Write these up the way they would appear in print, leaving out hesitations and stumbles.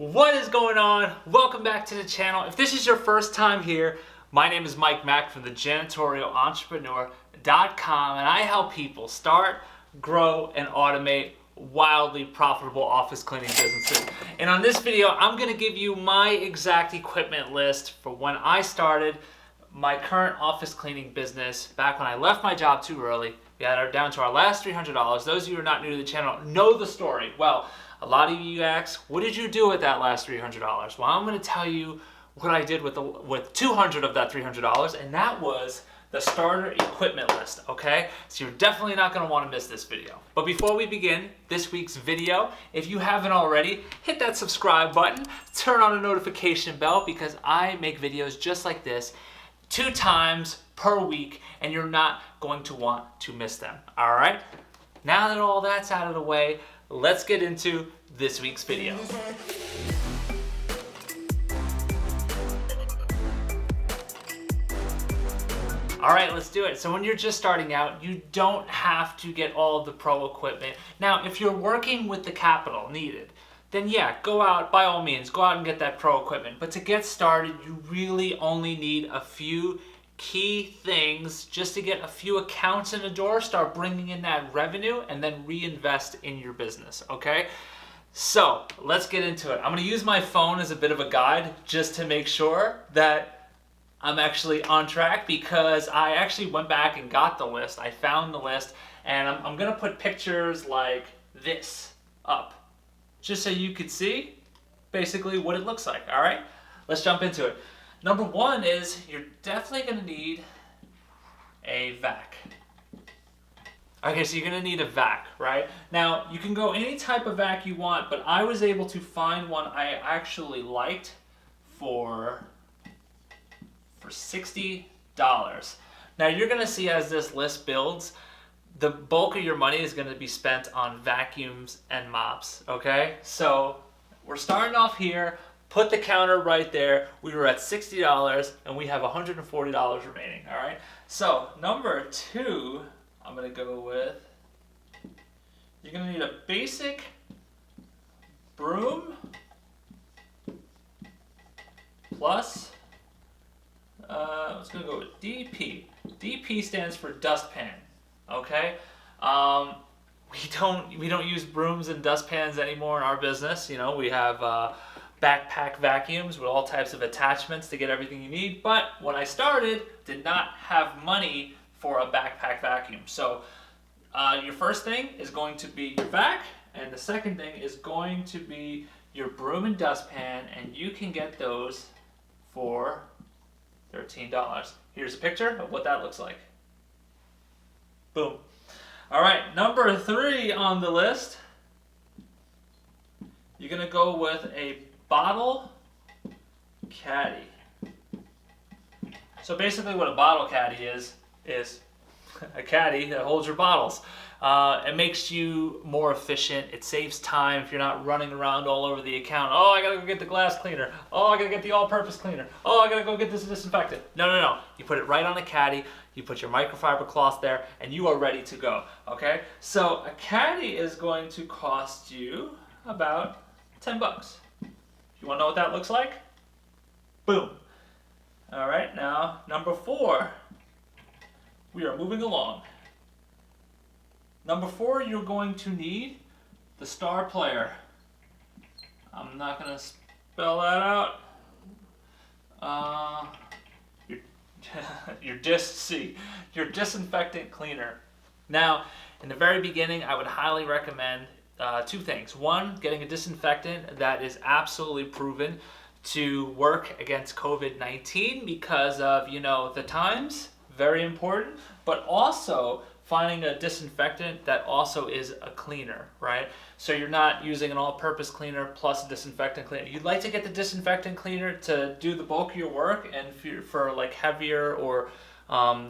What is going on? Welcome back to the channel. If this is your first time here, my name is Mike Mack from the janitorialentrepreneur.com, and I help people start, grow, and automate wildly profitable office cleaning businesses. And on this video, I'm going to give you my exact equipment list for when I started my current office cleaning business back when I left my job too early. We had our down to our last $300. Those of you who are not new to the channel know the story. Well, a lot of you ask, what did you do with that last $300? Well, I'm going to tell you what I did with 200 of that $300, and that was the starter equipment list, okay? So you're definitely not going to want to miss this video. But before we begin this week's video, if you haven't already, hit that subscribe button, turn on the notification bell, because I make videos just like this 2 times per week, and you're not going to want to miss them, all right? Now that all that's out of the way, let's get into this week's video. All right, let's do it. So when you're just starting out, you don't have to get all of the pro equipment. Now, if you're working with the capital needed, then yeah, go out, by all means, go out and get that pro equipment. But to get started, you really only need a few key things just to get a few accounts in the door, start bringing in that revenue, and then reinvest in your business, okay? So let's get into it. I'm gonna use my phone as a bit of a guide just to make sure that I'm actually on track, because I actually went back and got the list. I found the list, and I'm gonna put pictures like this up just so you could see basically what it looks like, all right? Let's jump into it. Number one is you're definitely gonna need a vac. Okay, so you're gonna need a vac, right? Now, you can go any type of vac you want, but I was able to find one I actually liked for $60. Now, you're gonna see as this list builds, the bulk of your money is gonna be spent on vacuums and mops, okay? So, we're starting off here. Put the counter right there. We were at $60 and we have $140 remaining, all right? So number 2, I'm gonna go with, you're gonna need a basic broom plus, let's gonna go with DP. DP stands for dustpan, okay? We don't use brooms and dustpans anymore in our business. You know, we have backpack vacuums with all types of attachments to get everything you need, but when I started, did not have money for a backpack vacuum. So your first thing is going to be your vac, and the second thing is going to be your broom and dustpan, and you can get those for $13. Here's a picture of what that looks like. Boom. All right, number 3 on the list, you're gonna go with a bottle caddy. So basically what a bottle caddy is a caddy that holds your bottles. It makes you more efficient. It saves time if you're not running around all over the account. Oh, I gotta go get the glass cleaner. Oh, I gotta get the all-purpose cleaner. Oh, I gotta go get this disinfectant. No. You put it right on a caddy, you put your microfiber cloth there, and you are ready to go, okay? So a caddy is going to cost you about $10. You want to know what that looks like? Boom. All right, now number 4. We are moving along. Number 4, you're going to need the star player. I'm not going to spell that out. Your disinfectant cleaner. Now, in the very beginning, I would highly recommend 2 things. 1, getting a disinfectant that is absolutely proven to work against COVID-19 because of, you know, the times, very important, but also finding a disinfectant that also is a cleaner, right? So you're not using an all-purpose cleaner plus a disinfectant cleaner. You'd like to get the disinfectant cleaner to do the bulk of your work, and for like heavier or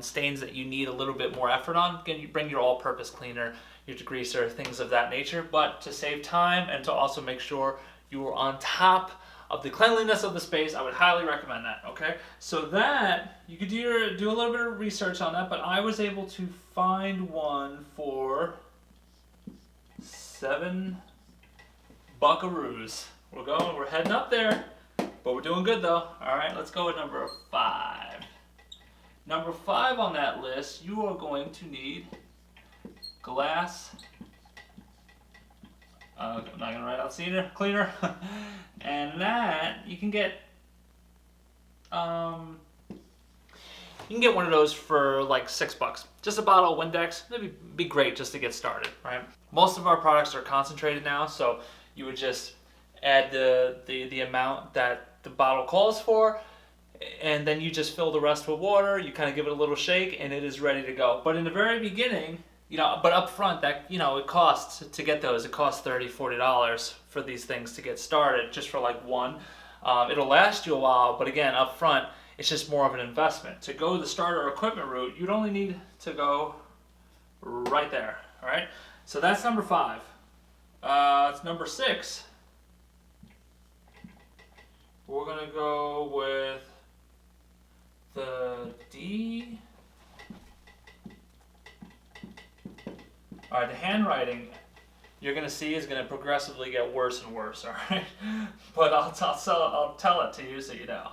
stains that you need a little bit more effort on, again, you bring your all-purpose cleaner, your degreaser, things of that nature. But to save time and to also make sure you are on top of the cleanliness of the space, I would highly recommend that, okay? So that, you could do a little bit of research on that, but I was able to find one for $7 buckaroos. We're heading up there, but we're doing good though. All right, let's go with number 5. Number 5 on that list, you are going to need glass. I'm not gonna write out cleaner, and that you can get. You can get one of those for like $6. Just a bottle of Windex, that'd be great just to get started, right? Most of our products are concentrated now, so you would just add the amount that the bottle calls for, and then you just fill the rest with water. You kind of give it a little shake, and it is ready to go. But in the very beginning, but up front, that it costs to get those. It costs $30, $40 for these things to get started, just for like one. It'll last you a while, but again, up front, it's just more of an investment. To go the starter equipment route, you'd only need to go right there. All right. So that's number 5. It's number 6. We're gonna go with the D. All right, the handwriting you're gonna see is gonna progressively get worse and worse. All right, but I'll tell it to you so you know.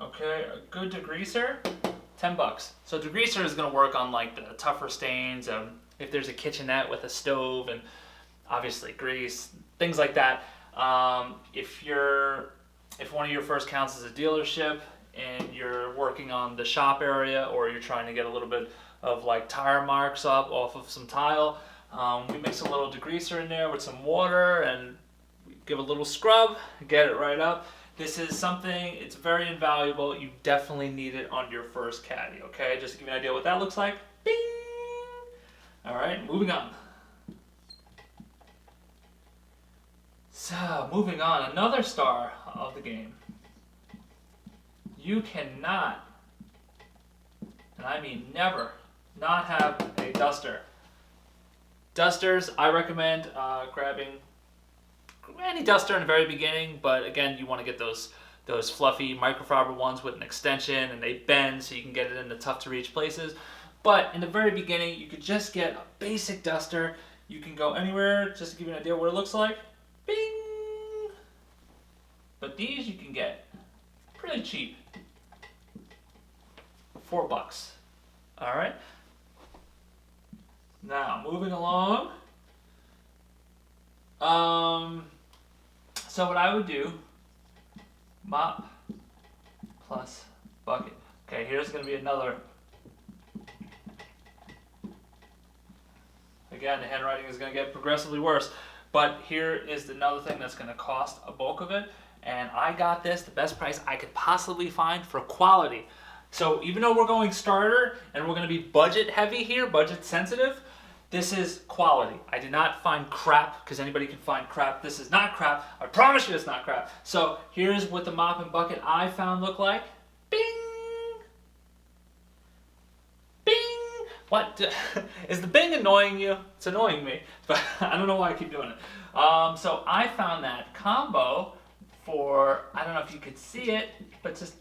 Okay, a good degreaser, $10. So degreaser is gonna work on like the tougher stains. If there's a kitchenette with a stove and obviously grease, things like that. If one of your first counts is a dealership and you're working on the shop area, or you're trying to get a little bit of like tire marks up off of some tile, we mix a little degreaser in there with some water and give a little scrub, get it right up. This is something, it's very invaluable. You definitely need it on your first caddy, okay? Just to give you an idea what that looks like. Bing! All right, moving on. So, moving on, another star of the game. You cannot, and I mean never, not have a duster. Dusters, I recommend grabbing any duster in the very beginning, but again, you want to get those fluffy microfiber ones with an extension, and they bend so you can get it into tough to reach places. But in the very beginning, you could just get a basic duster. You can go anywhere, just to give you an idea what it looks like. Bing! But these you can get pretty cheap. $4. All right. Now, moving along. So what I would do, mop plus bucket. Okay, here's going to be another. Again, the handwriting is going to get progressively worse. But here is another thing that's going to cost a bulk of it. And I got this, the best price I could possibly find for quality. So even though we're going starter and we're going to be budget heavy here, budget sensitive, this is quality. I did not find crap, because anybody can find crap. This is not crap. I promise you it's not crap. So here's what the mop and bucket I found look like. Bing! Bing! What? Is the bing annoying you? It's annoying me, but I don't know why I keep doing it. So I found that combo for, I don't know if you could see it, but just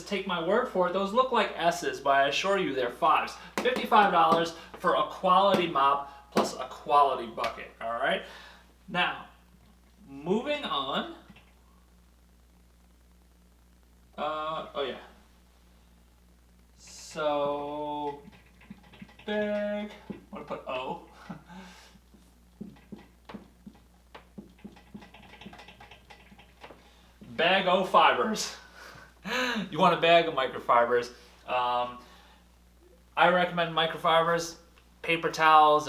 take my word for it. Those look like S's, but I assure you they're 5s. $55 for a quality mop plus a quality bucket. All right. Now, moving on. Oh yeah. So big. I'm gonna put O. Bag O fibers. You want a bag of microfibers. I recommend microfibers. Paper towels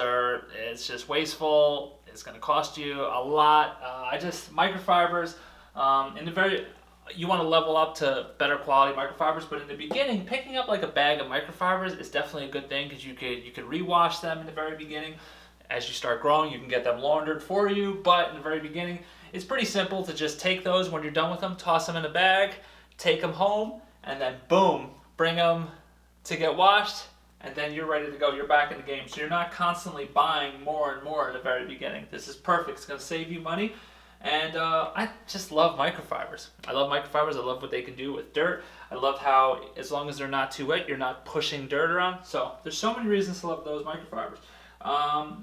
it's just wasteful. It's going to cost you a lot. Microfibers, you want to level up to better quality microfibers, but in the beginning, picking up like a bag of microfibers is definitely a good thing, because you could rewash them in the very beginning. As you start growing, you can get them laundered for you, but in the very beginning, it's pretty simple to just take those when you're done with them, toss them in a bag, take them home, and then boom, bring them to get washed, and then you're ready to go. You're back in the game. So you're not constantly buying more and more at the very beginning. This is perfect. It's going to save you money. And I just love microfibers. I love microfibers. I love what they can do with dirt. I love how, as long as they're not too wet, you're not pushing dirt around. So there's so many reasons to love those microfibers.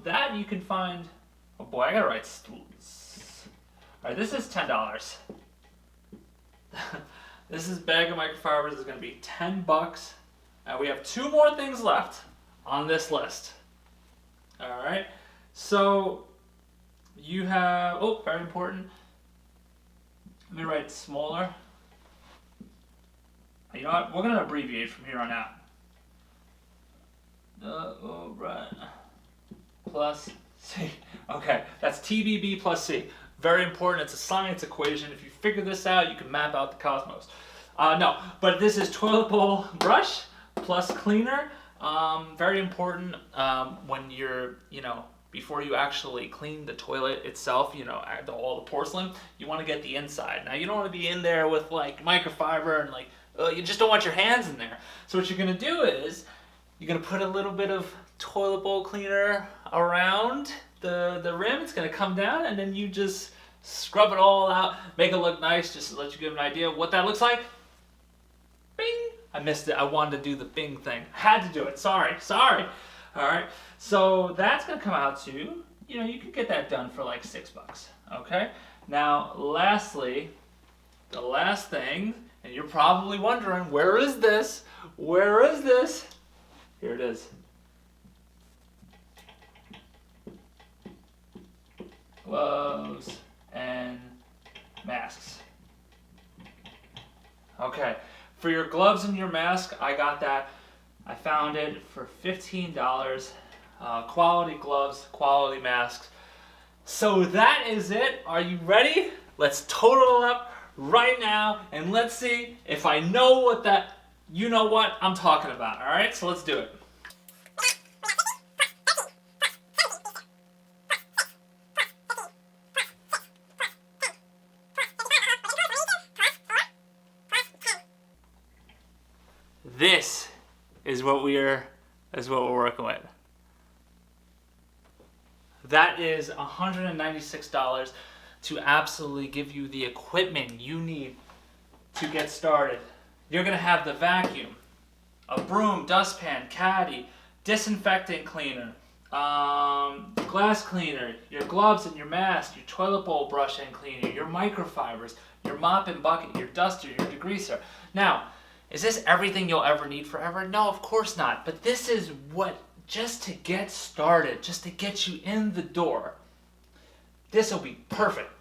That you can find Oh boy, I gotta write. All right, this is $10. This is bag of microfibers is gonna be $10, and we have 2 more things left on this list. All right, so you have, oh, very important. Let me write smaller. You know what? We're gonna abbreviate from here on out. Right. Plus C. Okay, that's TBB plus C. Very important. It's a science equation. If you figure this out, you can map out the cosmos. No, but this is toilet bowl brush plus cleaner. Very important when you're, before you actually clean the toilet itself, all the porcelain, you want to get the inside. Now, you don't want to be in there with like microfiber and like, you just don't want your hands in there. So what you're going to do is you're going to put a little bit of toilet bowl cleaner around the rim. It's going to come down, and then you just scrub it all out, make it look nice, just to let you get an idea of what that looks like. Bing! I missed it. I wanted to do the bing thing. Had to do it. Sorry. All right. So that's going to come out to, you can get that done for like $6. Okay? Now, lastly, the last thing, and you're probably wondering, where is this? Where is this? Here it is. Gloves and masks. Okay, for your gloves and your mask, I got that. I found it for $15. Quality gloves, quality masks. So that is it. Are you ready? Let's total it up right now, and let's see if I know what I'm talking about. All right, so let's do it. This is what we're working with. That is $196 to absolutely give you the equipment you need to get started. You're gonna have the vacuum, a broom, dustpan, caddy, disinfectant cleaner, glass cleaner, your gloves and your mask, your toilet bowl brush and cleaner, your microfibers, your mop and bucket, your duster, your degreaser. Now, is this everything you'll ever need forever? No, of course not. But this is what, just to get started, just to get you in the door, this will be perfect.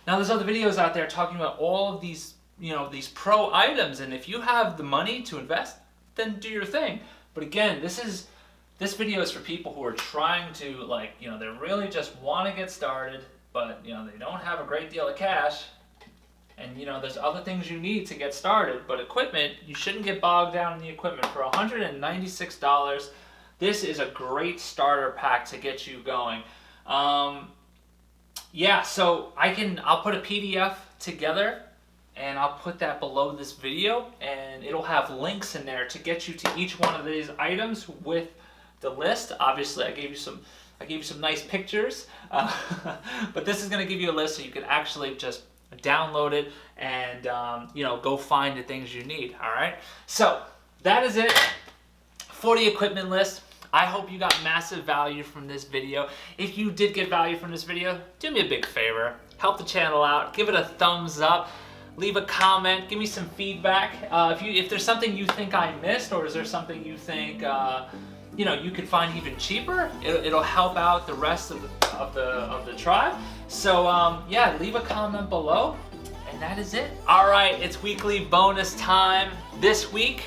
Now, there's other videos out there talking about all of these, these pro items, and if you have the money to invest, then do your thing. But again, this video is for people who are trying to, they really just want to get started, but, they don't have a great deal of cash. And there's other things you need to get started, but equipment, you shouldn't get bogged down in the equipment. For $196, this is a great starter pack to get you going. Yeah, so I'll put a PDF together, and I'll put that below this video, and it'll have links in there to get you to each one of these items with the list. Obviously, I gave you some nice pictures, but this is going to give you a list so you can actually just download it and go find the things you need. All right, so that is it for the equipment list. I hope you got massive value from this video. If you did get value from this video, do me a big favor, help the channel out, give it a thumbs up, leave a comment, give me some feedback. If there's something you think I missed, or is there something you think you could find even cheaper, it'll help out the rest of the tribe. So yeah, leave a comment below, and that is it. All right, it's weekly bonus time. This week,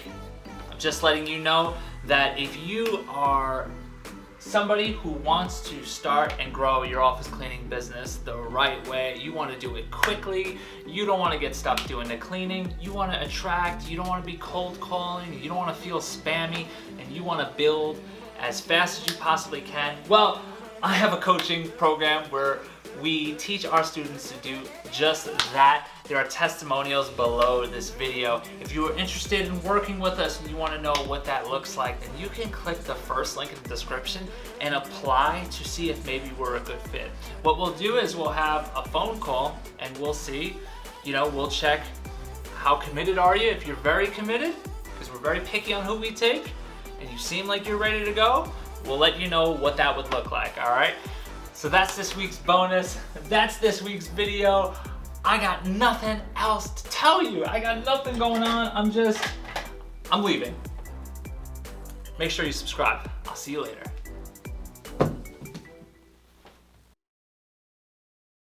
I'm just letting you know that if you are somebody who wants to start and grow your office cleaning business the right way, you want to do it quickly, you don't want to get stuck doing the cleaning, you want to attract, you don't want to be cold calling, you don't want to feel spammy, and you want to build as fast as you possibly can, well, I have a coaching program where we teach our students to do just that. There are testimonials below this video. If you are interested in working with us and you want to know what that looks like, then you can click the first link in the description and apply to see if maybe we're a good fit. What we'll do is we'll have a phone call and we'll see, we'll check how committed are you. If you're very committed, because we're very picky on who we take, and you seem like you're ready to go, we'll let you know what that would look like, all right? So that's this week's bonus. That's this week's video. I got nothing else to tell you. I got nothing going on. I'm leaving. Make sure you subscribe. I'll see you later.